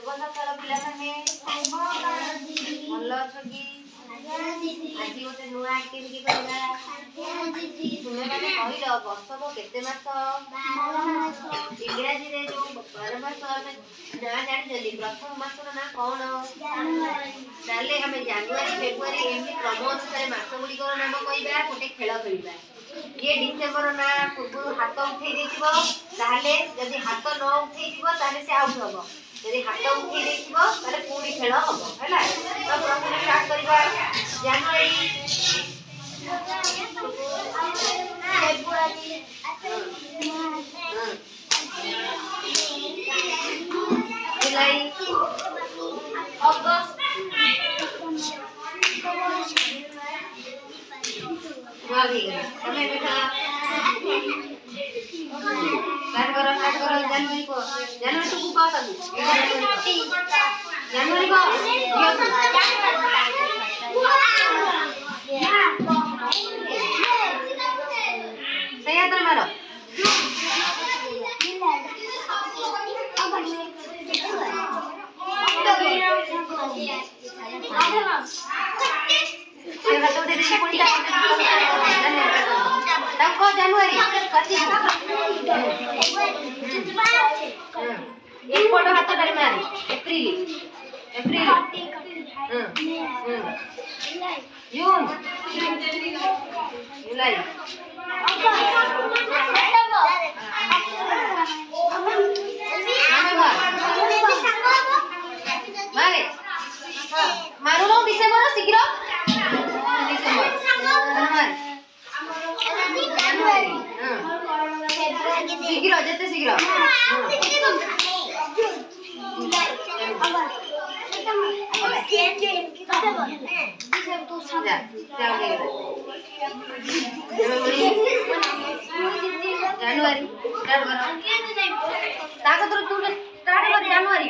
शुभ सकाळ पिलाମାନେ ଭଲ ଅଛନ୍ତି ଆଜି ଗୋଟେ ନୂଆ ଆକ୍ଟିଭିଟି କରିବା ତୁମେ ମାନେ କହିଲ ବର୍ଷକ କେତେ ମାସ ଇଂରାଜୀରେ ଯୋଉ 12 ମାସ ଆମେ ନା ଜାଣିଛନ୍ତି ପ୍ରଥମ ମାସର ନା କଣ ତାହେଲେ ଆମେ ଜାନୁଆରୀ ଫେବୃଆରୀ ଏମିତି କ୍ରମ ଅନୁସାରେ ମାସ ଗୁଡ଼ିକର ନାମ କହିବା ଗୋଟେ ଖେଳ ଖେଳିବା ये डिसेंबर ना पूर्व हाथ उठे देथिबो ताले जदी हाथ न उठे दिबो ताले से आउट होबो जदी हाथ उठे देथिबो ताले पूरी खेल होबो हैला तो प्रथम स्टार्ट करबा जनवरी फेब्रुआरी जुलाई अगस्त वागी समय बेटा स्टार्ट करो जनवरी को कौन था जनवरी को सही आता मारो जनवरी एक फोटो हाथ डाली मारी एप्रिल जून जुलाई मारू लो डिसेंबर शीघ्र डिसेंबर शीघ्र जेते शीघ्र जनवरी स्टार्ट करो ताकत तू स्टार्ट कर जनवरी